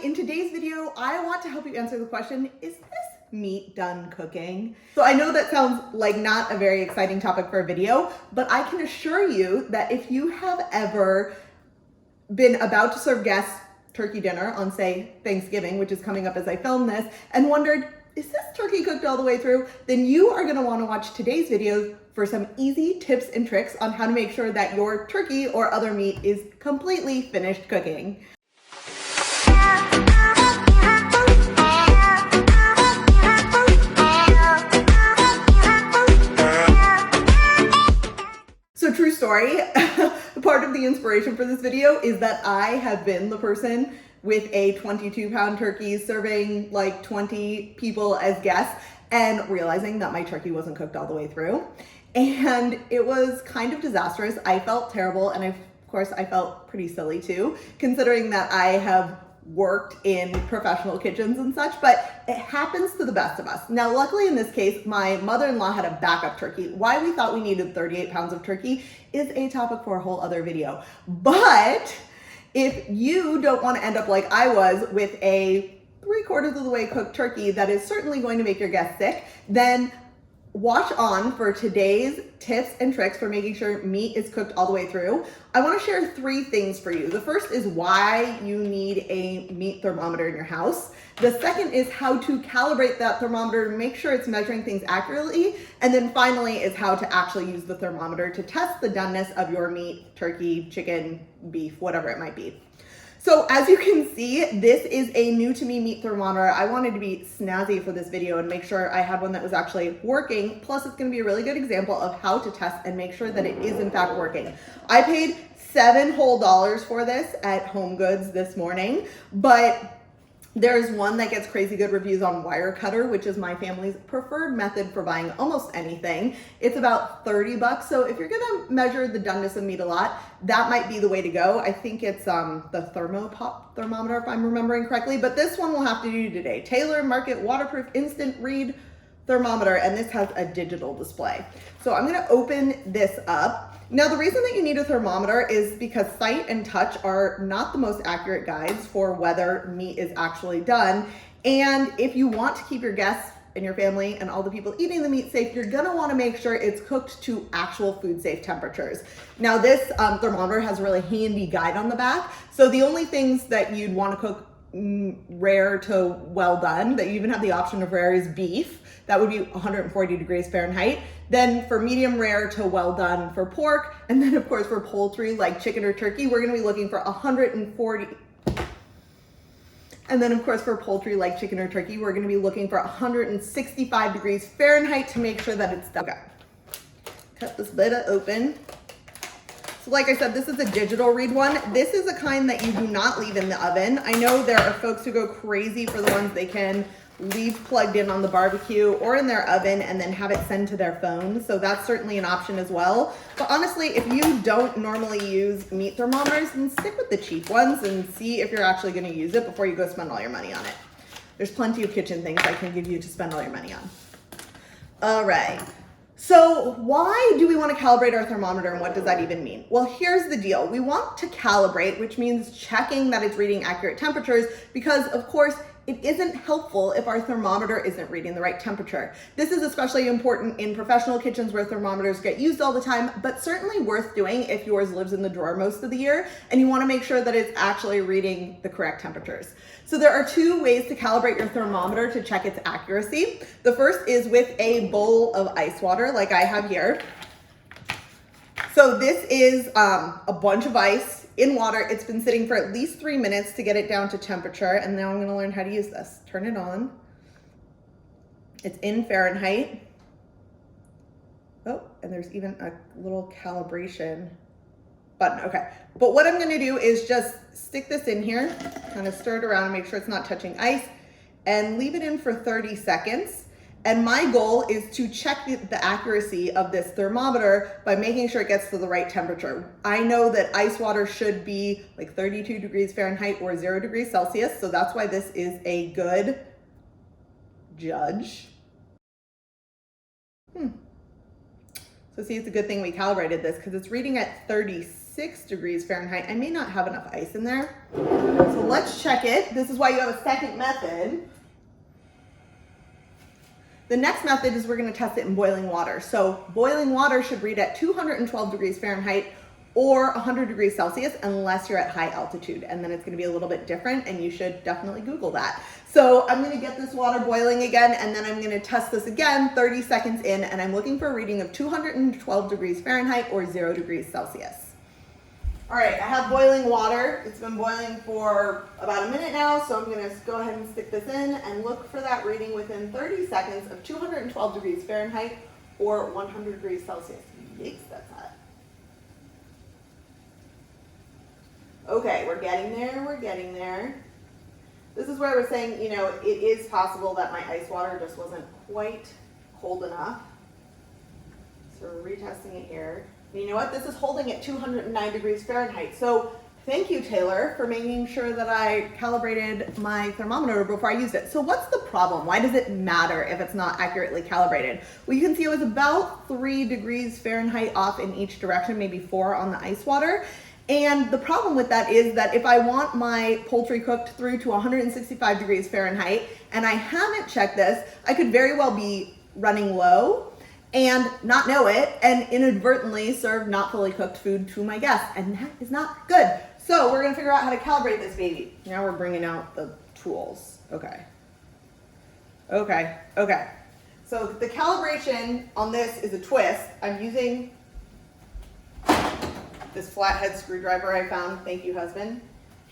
in today's video, I want to help you answer the question, is this meat done cooking? So I know that sounds like not a very exciting topic for a video, but I can assure you that if you have ever been about to serve guests turkey dinner on, say, Thanksgiving, which is coming up as I film this, and wondered, is this turkey cooked all the way through? Then you are gonna wanna watch today's video for some easy tips and tricks on how to make sure that your turkey or other meat is completely finished cooking. So true story, part of the inspiration for this video is that I have been the person with a 22-pound turkey serving like 20 people as guests and realizing that my turkey wasn't cooked all the way through. And it was kind of disastrous. I felt terrible, and of course I felt pretty silly too, considering that I have worked in professional kitchens and such, but it happens to the best of us. Now, luckily in this case, my mother-in-law had a backup turkey. Why we thought we needed 38 pounds of turkey is a topic for a whole other video. But if you don't want to end up like I was with a 3/4 of the way cooked turkey that is certainly going to make your guests sick, then watch on for today's tips and tricks for making sure meat is cooked all the way through. I want to share 3 things for you. The first is why you need a meat thermometer in your house. The second is how to calibrate that thermometer to make sure it's measuring things accurately. And then finally is how to actually use the thermometer to test the doneness of your meat, turkey, chicken, beef, whatever it might be. So as you can see, this is a new to me meat thermometer. I wanted to be snazzy for this video and make sure I had one that was actually working. Plus it's gonna be a really good example of how to test and make sure that it is in fact working. I paid $7 whole for this at Home Goods this morning, but there's one that gets crazy good reviews on Wirecutter, which is my family's preferred method for buying almost anything. It's about 30 bucks. So if you're gonna measure the doneness of meat a lot, that might be the way to go. I think it's the thermometer, if I'm remembering correctly, but this one we'll have to do today. Taylor Market Waterproof Instant Read Thermometer, and this has a digital display. So I'm gonna open this up. Now, the reason that you need a thermometer is because sight and touch are not the most accurate guides for whether meat is actually done. And if you want to keep your guests and your family and all the people eating the meat safe, you're gonna wanna make sure it's cooked to actual food safe temperatures. Now, this thermometer has a really handy guide on the back. So the only things that you'd wanna cook rare to well done, that you even have the option of rare, is beef. That would be 140 degrees Fahrenheit. Then for medium rare to well done for pork. And then of course for poultry like chicken or turkey, we're gonna be looking for 140. And then of course for poultry like chicken or turkey, we're gonna be looking for 165 degrees Fahrenheit to make sure that it's done. Okay, cut this lid open. So like I said, this is a digital read one. This is a kind that you do not leave in the oven. I know there are folks who go crazy for the ones they can leave plugged in on the barbecue or in their oven and then have it send to their phone. So that's certainly an option as well. But honestly, if you don't normally use meat thermometers, then stick with the cheap ones and see if you're actually gonna use it before you go spend all your money on it. There's plenty of kitchen things I can give you to spend all your money on. All right. So why do we want to calibrate our thermometer, and what does that even mean? Well, here's the deal. We want to calibrate, which means checking that it's reading accurate temperatures, because of course it isn't helpful if our thermometer isn't reading the right temperature. This is especially important in professional kitchens where thermometers get used all the time, but certainly worth doing if yours lives in the drawer most of the year and you want to make sure that it's actually reading the correct temperatures. So there are 2 ways to calibrate your thermometer to check its accuracy. The first is with a bowl of ice water like I have here. So this is a bunch of ice in water. It's been sitting for at least 3 minutes to get it down to temperature. And now I'm gonna learn how to use this. Turn it on. It's in Fahrenheit. Oh, and there's even a little calibration button. Okay, but what I'm gonna do is just stick this in here, kind of stir it around and make sure it's not touching ice, and leave it in for 30 seconds. And my goal is to check the accuracy of this thermometer by making sure it gets to the right temperature. I know that ice water should be like 32 degrees Fahrenheit or 0 degrees Celsius, so that's why this is a good judge. So see, it's a good thing we calibrated this because it's reading at 36 degrees Fahrenheit. I may not have enough ice in there. So let's check check it. This is why you have a second method. The next method is we're gonna test it in boiling water. So boiling water should read at 212 degrees Fahrenheit or 100 degrees Celsius unless you're at high altitude. And then it's gonna be a little bit different and you should definitely Google that. So I'm gonna get this water boiling again and then I'm gonna test this again 30 seconds in and I'm looking for a reading of 212 degrees Fahrenheit or 0 degrees Celsius. All right, I have boiling water. It's been boiling for about a minute now, so I'm gonna go ahead and stick this in and look for that reading within 30 seconds of 212 degrees Fahrenheit or 100 degrees Celsius. Yikes, that's hot. Okay, we're getting there, we're getting there. This is where I was saying, you know, it is possible that my ice water just wasn't quite cold enough. So we're retesting it here. You know what? This is holding at 209 degrees Fahrenheit. So thank you, Taylor, for making sure that I calibrated my thermometer before I used it. So what's the problem? Why does it matter if it's not accurately calibrated? Well, you can see it was about 3 degrees Fahrenheit off in each direction, maybe 4 on the ice water. And the problem with that is that if I want my poultry cooked through to 165 degrees Fahrenheit and I haven't checked this, I could very well be running low and not know it and inadvertently serve not fully cooked food to my guests, and that is not good. So we're gonna figure out how to calibrate this baby. Now we're bringing out the tools. Okay. So the calibration on this is a twist. I'm using this flathead screwdriver I found, thank you husband.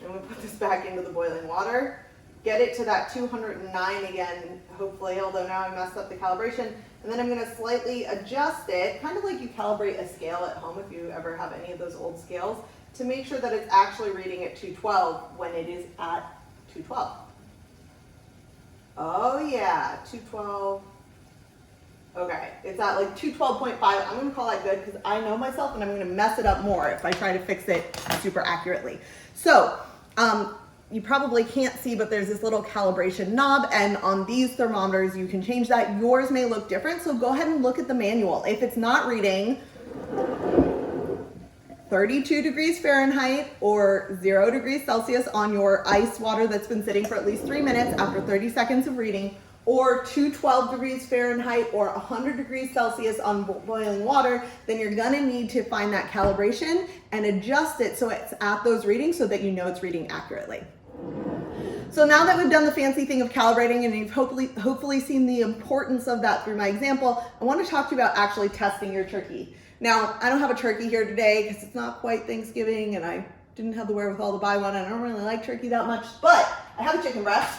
I'm gonna put this back into the boiling water, get it to that 209 again, hopefully, although now I messed up the calibration. And then I'm gonna slightly adjust it, kind of like you calibrate a scale at home if you ever have any of those old scales, to make sure that it's actually reading at 212 when it is at 212. Oh yeah, 212. Okay, it's at like 212.5. I'm gonna call that good because I know myself and I'm gonna mess it up more if I try to fix it super accurately. So, you probably can't see, but there's this little calibration knob, and on these thermometers, you can change that. Yours may look different, so go ahead and look at the manual. If it's not reading 32 degrees Fahrenheit or 0 degrees Celsius on your ice water that's been sitting for at least 3 minutes after 30 seconds of reading, or 212 degrees Fahrenheit or 100 degrees Celsius on boiling water, then you're gonna need to find that calibration and adjust it so it's at those readings so that you know it's reading accurately. So now that we've done the fancy thing of calibrating and you've hopefully seen the importance of that through my example, I want to talk to you about actually testing your turkey. Now, I don't have a turkey here today because it's not quite Thanksgiving and I didn't have the wherewithal to buy one. I don't really like turkey that much, but I have a chicken breast.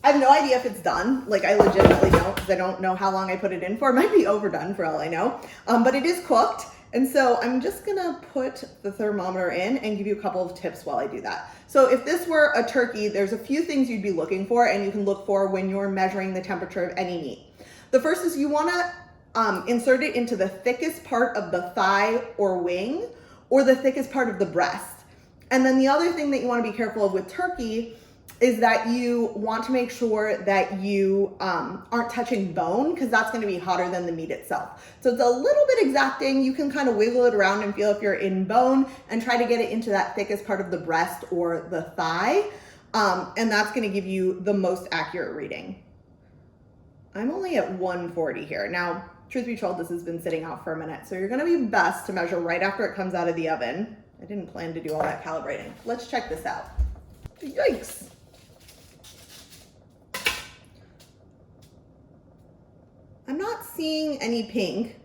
I have no idea if it's done. Like, I legitimately don't, because I don't know how long I put it in for. It might be overdone for all I know, but it is cooked. And so I'm just gonna put the thermometer in and give you a couple of tips while I do that. So if this were a turkey, there's a few things you'd be looking for and you can look for when you're measuring the temperature of any meat. The first is you wanna insert it into the thickest part of the thigh or wing or the thickest part of the breast. And then the other thing that you wanna be careful of with turkey is that you want to make sure that you aren't touching bone because that's gonna be hotter than the meat itself. So it's a little bit exacting. You can kind of wiggle it around and feel if you're in bone and try to get it into that thickest part of the breast or the thigh. And that's gonna give you the most accurate reading. I'm only at 140 here. Now, truth be told, this has been sitting out for a minute. So you're gonna be best to measure right after it comes out of the oven. I didn't plan to do all that calibrating. Let's check this out. Yikes. I'm not seeing any pink.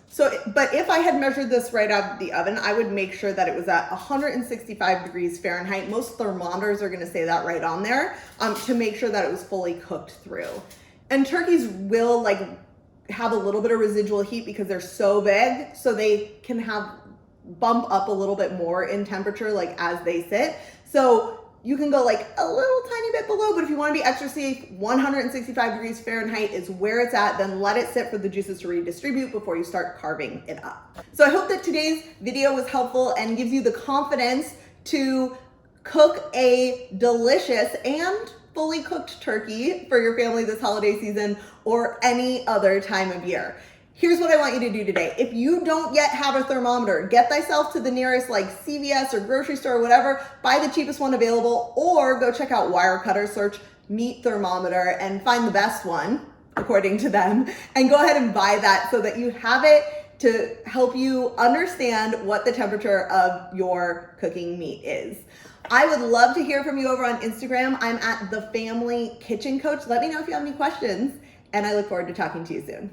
So, but if I had measured this right out of the oven, I would make sure that it was at 165 degrees Fahrenheit. Most thermometers are gonna say that right on there to make sure that it was fully cooked through. And turkeys will like have a little bit of residual heat because they're so big, so they can have bump up a little bit more in temperature like as they sit. So you can go like a little tiny bit below, but if you want to be extra safe, 165 degrees Fahrenheit is where it's at. Then let it sit for the juices to redistribute before you start carving it up. So I hope that today's video was helpful and gives you the confidence to cook a delicious and fully cooked turkey for your family this holiday season or any other time of year. Here's what I want you to do today. If you don't yet have a thermometer, get thyself to the nearest like CVS or grocery store or whatever, buy the cheapest one available, or go check out Wirecutter, search meat thermometer and find the best one according to them, and go ahead and buy that so that you have it to help you understand what the temperature of your cooking meat is. I would love to hear from you over on Instagram. I'm at The Family Kitchen Coach. Let me know if you have any questions, and I look forward to talking to you soon.